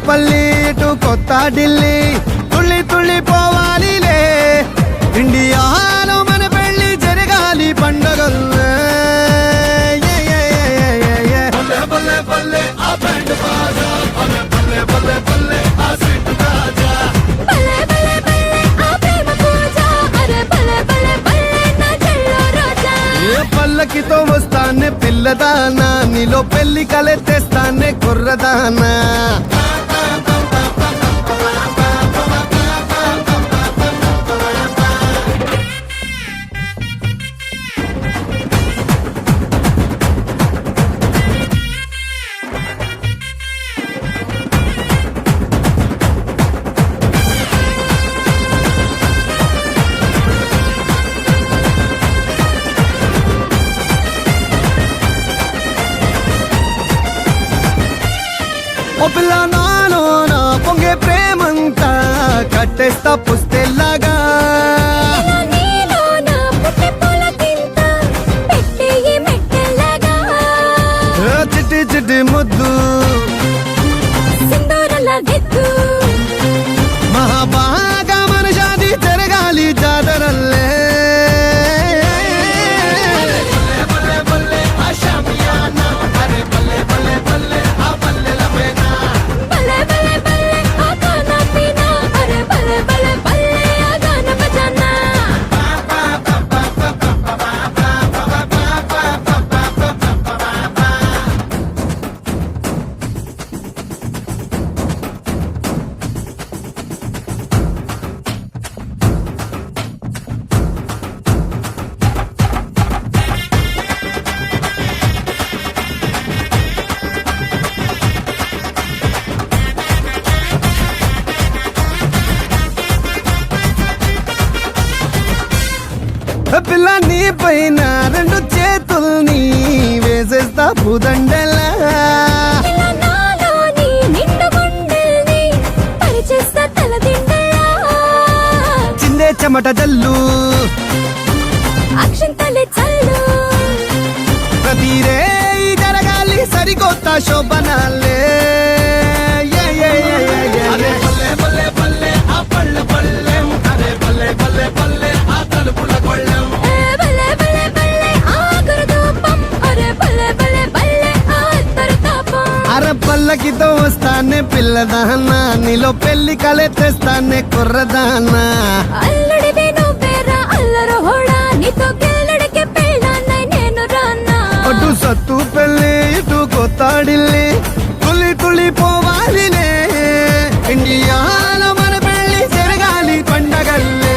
తాడేపల్లి ఇటు కొత్త ఢిల్లీ తుళ్ళి తుళ్ళి పోవాలిలే ఇండియాలో మన పెళ్లి జరగాలి పండగల్లే పల్లకితో వస్తానే పిల్లదానా నీలో పెళ్లి కలెత్తేస్తానే కుర్రదానా ఓ పిల్ల నాలో నా పొంగే ప్రేమంతా కట్టేస్తా పుస్తెల్లాగా చిట్టి చిట్టి ముద్దు మహాబాగా మన జాతి జరగాలి జాతరల్లే పిల్ల నీ పైన రెండు చేతుల్ని వేసేస్తా పూదండలా చిందే చెమట జల్లు ప్రతిరే జరగాలి సరికొత్త శోభనాలే పల్లకితో వస్తానే పిల్లదానా నీలో పెళ్లి కలెత్తేస్తానే కుర్రదానా అటు సత్తు పెళ్ళి ఇటు కొత్త ఢిల్లీ తులి తులి పోవాలిలే ఇండియాలో మన పెళ్లి జరగాలి పండగల్లే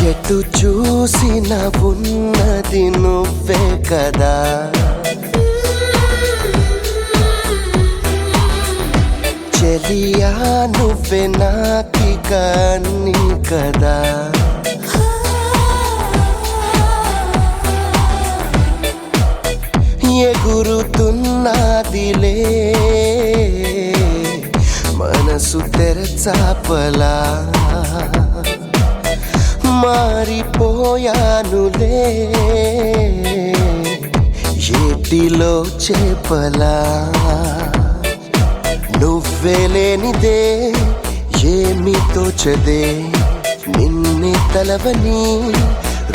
ఎటు చూసిన ఉన్నది నువ్వే కదా చెలియా నువ్వే నాకిక నీ కదా ఎగురుతున్నదిలే మనసు తెరచాపలా మారిపోయానులే ఏటిలో చేపలా నువ్వే లేనిదే ఏమి తోచదే నిన్నే తలవని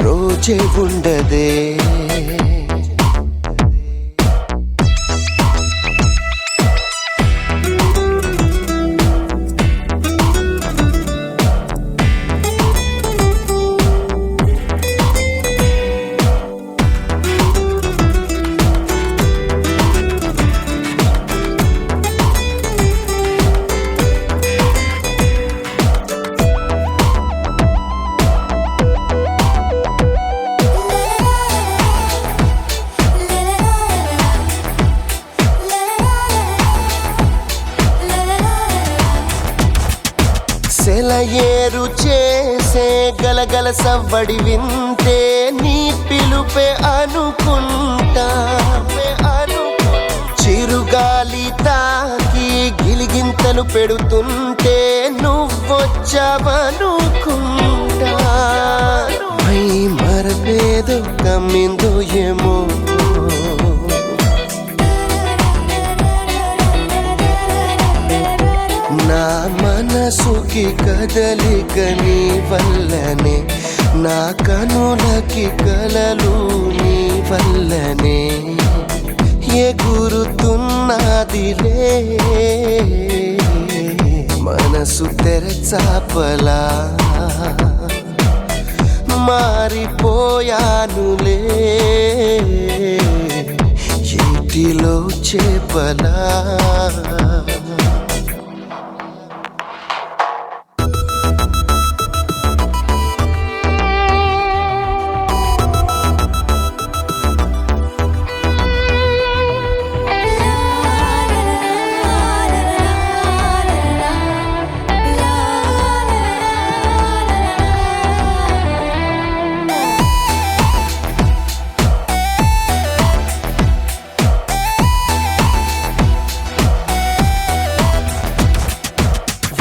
రోజే ఉండదే సెలయేరు చేసే గలగల సవ్వడి వింటే నీ పిలుపే అనుకుంటా. చిరుగాలి తాకి గిలిగింతలు పెడుతుంటే నువ్వొచ్చావనుకుంటా. మై మరపేదో కమ్మిందో ఏమో, నా మనసుకి కదలిక నీ వల్లనే, నా కనులకి కలలు నీ వల్లనే ఎగురుతున్నదిలే మనసు తెరచాపలా. మారిపోయానులే ఇంటిలో చేపలా.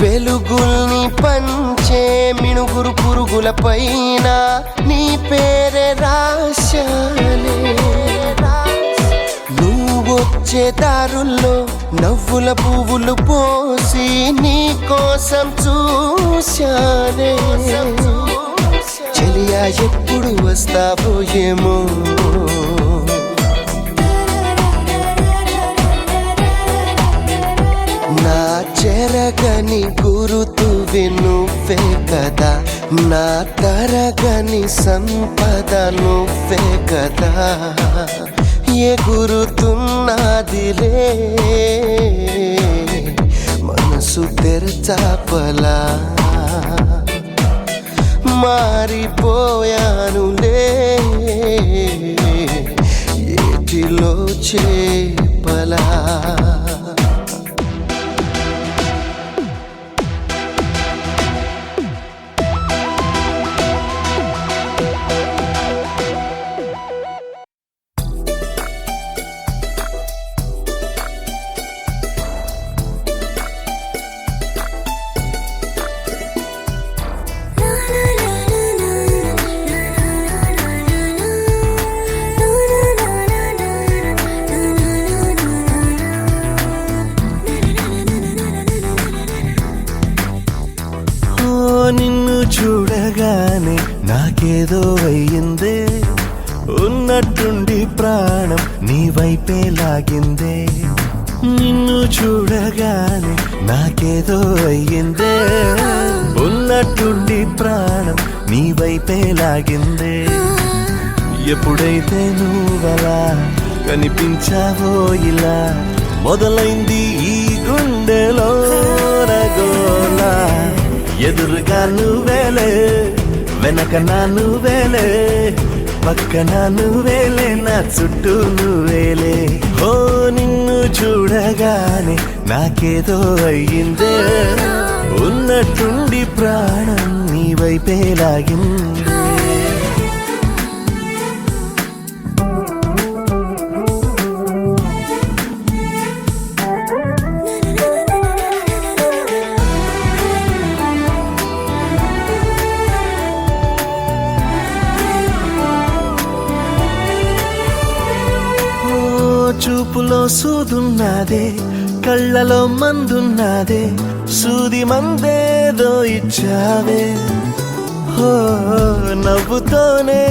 వెలుగుల్ని పంచే మిణుగురు పురుగుల పైన నీ పేరే రాశానే. నువ్వొచ్చే దారుల్లో నవ్వుల పువ్వులు పోసి నీ కోసం చూశానే. చెలియా ఎప్పుడు వస్తావో ఏమో, నా చెరగని గురుతువి నువ్వే కదా, నా తరగని సంపద నువ్వే కదా. ఎగురుతున్నదిలే మనసు తెరచాపలా. మారిపోయానులే ఏటిలో చేపలా. నిన్ను చూడగానే నాకేదో అయ్యిందే, ఉన్నట్టుండి ప్రాణం నీ వైపే లాగిందే. నిన్ను చూడగానే నాకేదో అయ్యిందే, ఉన్నట్టుండి ప్రాణం నీ వైపే లాగిందే. ఎప్పుడైతే నువ్వలా కనిపించావో ఇలా మొదలైంది ఈ గుండెలో రగోలా. ఎదురుగా నువ్వేలే, వెనక నా నువ్వేలే, పక్కన నువ్వేలే, నా చుట్టూ నువ్వేలే. ఓ నిన్ను చూడగానే నాకేదో అయ్యిందే, ఉన్నట్టుండి ప్రాణం నీ వైపే లాగింది. చూపులో సూదున్నదే, కళ్ళలో మందున్నదే, సూది మందేదో ఇచ్చావే. ఓ నవ్వుతోనే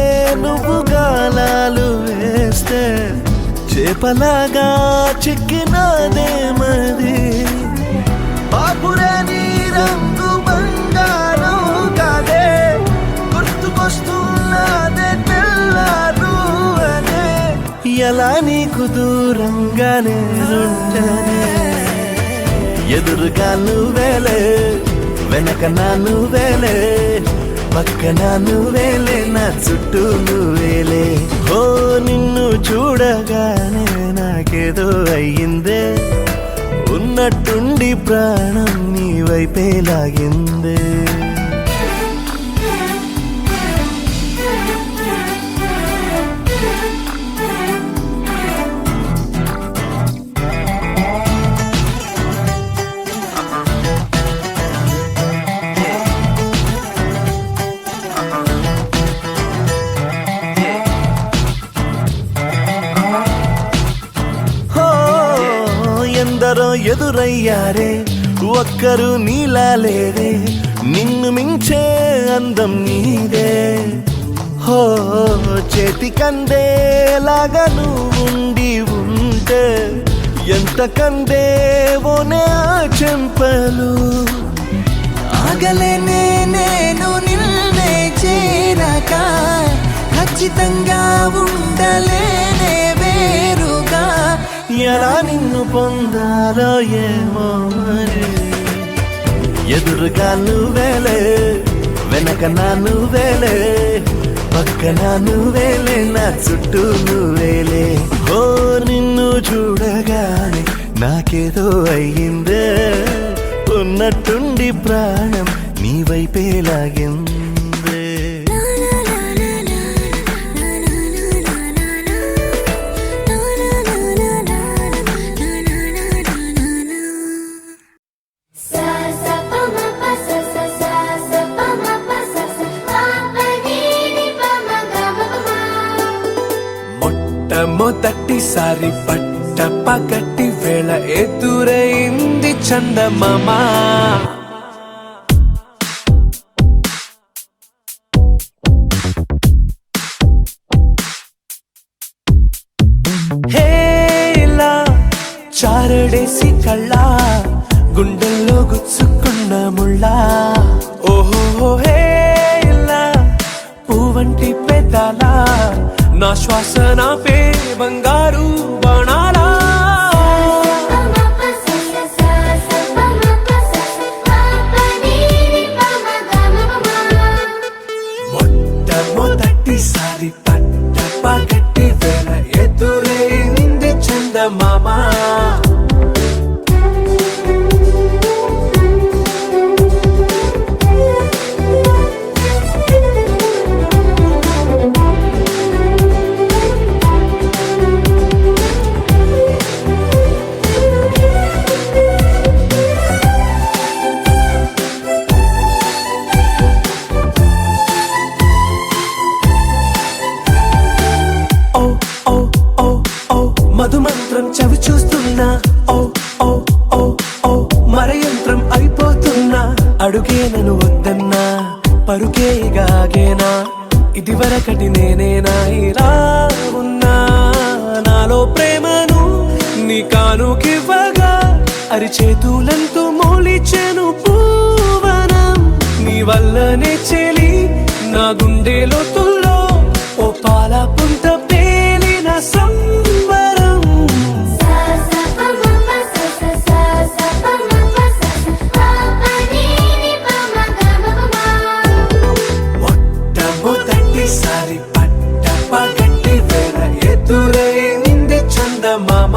నువ్వు గాలాలు వేస్తే చేపలాగా చిక్కినాదే మది. బాపురే నీ రంగు బంగారం కాదే, గుర్తుకొస్తున్నదే తెల్లారు అనే. ఎలా నీకు దూరంగానే ఉంటనే, ఎదురుగా నువ్వేలే, వెనక నా నువ్వేలే, పక్కన నువ్వేలే, నా చుట్టూ నువ్వేలే. ఓ నిన్ను చూడగానే నాకేదో అయ్యిందే, ఉన్న ఉన్నట్టుండి ప్రాణం నీ వైపే లాగిందే. ఎందరో ఎదురయ్యారే ఒక్కరు నీలా లేరే, నిన్ను మించే అందం నీదే. హో చేతి కందేలాగా నువ్వుండి ఉంటే ఎంత కందేవోనే ఆ చెంపలు. ఆగలేనే నేను నిన్నే చేరక, ఖచ్చితంగా ఉండలేనే వేరుగా. ఎలా నిన్ను పొందాలో ఏమో మరి. ఎదురుగా నువ్వేలే, వెనక నా నువ్వేలే, పక్కన నువ్వేలే, నా చుట్టూ నువ్వేలే. ఓ నిన్ను చూడగానే నాకేదో అయ్యిందే, ఉన్నట్టుండి ప్రాణం నీ వైపే లాగిందే. మొదటిసారి పట్ట పగటి వేళ ఎదురైంది చందమామ. హేలా చారడేసి కళ్ళ గుండెల్లో గుచ్చుకున్న ముళ్ళ. ఓహో హేలా పువ్వంటి పెదాల నా శ్వాస నాపే బంగారు బాణాలా. మొట్టమొదటిసారి పట్ట పగటి వేళ ఎదురైంది చందమామ. మధుమంత్రం చవి చూస్తున్నా, ఓ ఓ ఓ ఓ మరయంత్రం అయిపోతున్నా. అడుగే నన్ను వద్దన్నా, పరుకేగాగేనా, ఇది వరకటి నేనేనా ఇలా ఉన్నా. నాలో ప్రేమను నీ కానుకివ్వగా అరిచేతులంతో మోలిచెను పూవనం. నీ వల్లనే చెలి నా గుండెలో తుల్లో ఓ పాల పుంత పేలిన సంబరం. మొట్టమొదటిసారి పట్ట పగటి వేళ ఎదురైంది చందమామ.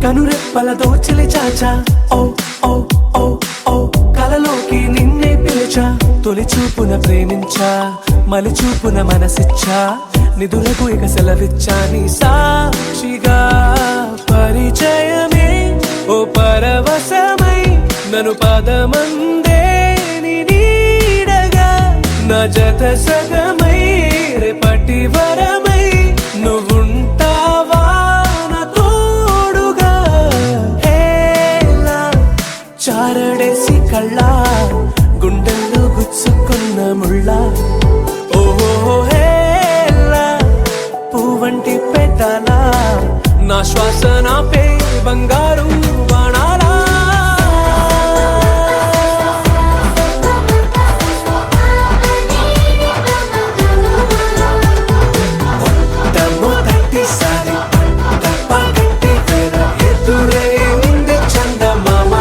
కనురెప్పల దోచలి చాచా, ఓ ఓ ఓ ఓ కలలోకి నిన్నే పిలిచా. తొలి చూపున ప్రేమించా, మలి చూపున మనసిచ్చా, నిదురకు ఇక సెలవిచ్చా. నీ సాక్షిగా పరిచయమే ఓ పరవశమై నన్ను పదమందే నీ నీడగా. నా జత సగమై రేపటి వరమై నువ్వుంటావా నా తోడుగా. హేలా చారడేసి కళ్ళ గుండెల్లో గుచ్చుకున్న ముళ్ళ. ఓహో హేలా శ్వాస నాపే బంగారు బాణాలా తమ్ము తట్టిసారి తప్పగట్టి వేర ఎదురే ఉంది చందమామ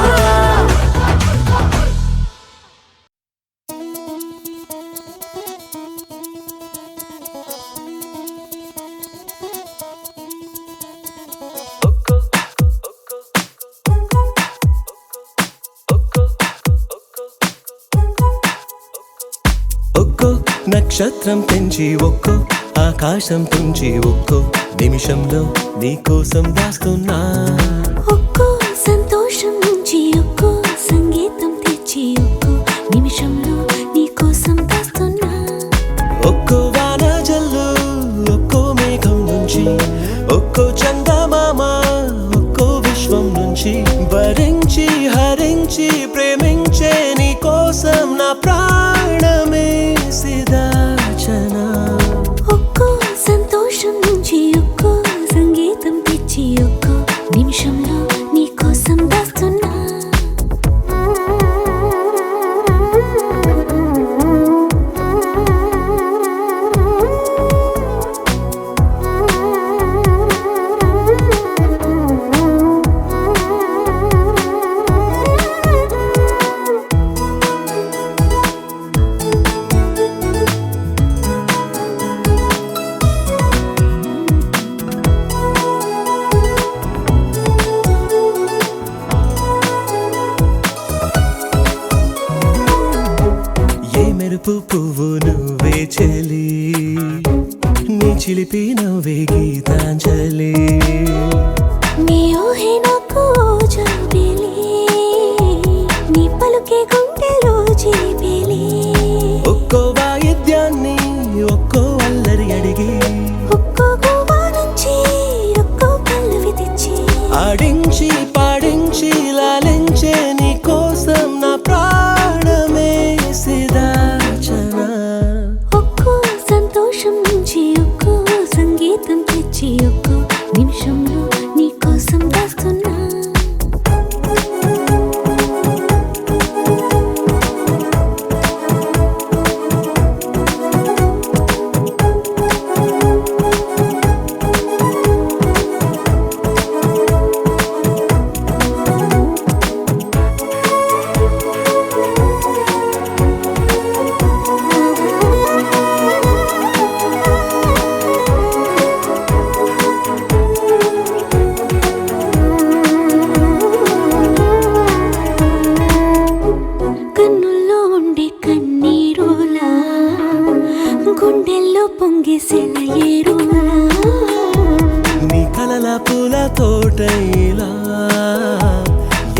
ఒక్కో నక్షత్రం పెంచి ఒక్కో ఆకాశం తుంచి ఒక్కో నిమిషంలో నీకోసం దాస్తున్నా ఒక్కో సంతోషం నుంచి ఒక్కో సంగీతం తెచ్చి ఒక్కో నిమిషంలో నీకోసం దాస్తున్నా ఒక్కో వాన జల్లు ఒక్కో మేఘం నుంచి ఒక్కో చందమామ ఒక్కో విశ్వం నుంచి భరించి హరించి ప్రేమించే నీకోసం నా ప్రాణమే సిదాచనా ఒక్కో సంతోషం నుంచి ఒక్కో సంగీతం తెచ్చి ఒక్కో నిమిషంలో నీకోసం దాస్తున్నా ఏ మెరుపు పువ్వు నువ్వే చెలి నీ చిలిపి నవ్వే గీతాంజలి నీ ఊహే నాకు జాబిలి నీ పలుకే గుండెలో జిలిబిలి ఒక్కో వాయిద్యాన్ని ఒక్కో అల్లరి అడిగి ఒక్కో గోవా నుంచి ఒక్కో పల్లవి తెచ్చి ఆడించి పాడించి లాలించే నీకోసం నా ప్రాణమే సిదాచనా ఒక్కో సంతోషం నుంచి ఒక్కో సంగీతం తెచ్చి ఒక్కో నిమిషంలో నీకోసం దాస్తున్నా కన్నుల్లో ఉండే కన్నీరులా గుండెల్లో పొంగే సెలయేరులా నీ కలల పూల తోటైలా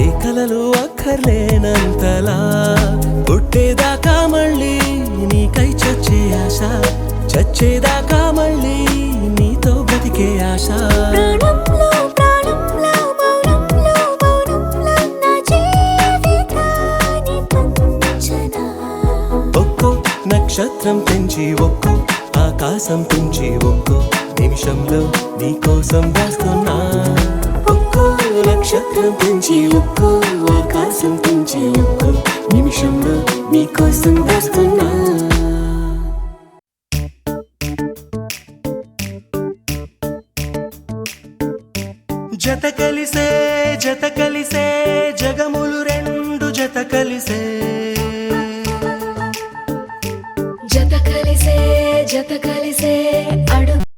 ఏ కలలు అక్కర్లేనంతలా పుట్టేదాకా మళ్ళీ నీకై చచ్చే ఆశ చచ్చేదాకా మళ్ళీ నీతో బ్రతికే ఆశ ప్రాణంలో ప్రాణంలో మౌనంలో మౌనంలో నా జీవితాన్ని పంచనా ఒక్కో నక్షత్రం పెంచి ఒక్కో ఆకాశం తుంచి ఒక్కో నిమిషంలో నీకోసం దాస్తున్నా ఒక్కో నక్షత్రం పెంచి ఒక్కో ఆకాశం తుంచి ఒక్కో నిమిషంలో నీకోసం దాస్తున్నా జత కలిసే జగములు రెండు జత కలిసే జత కలిసే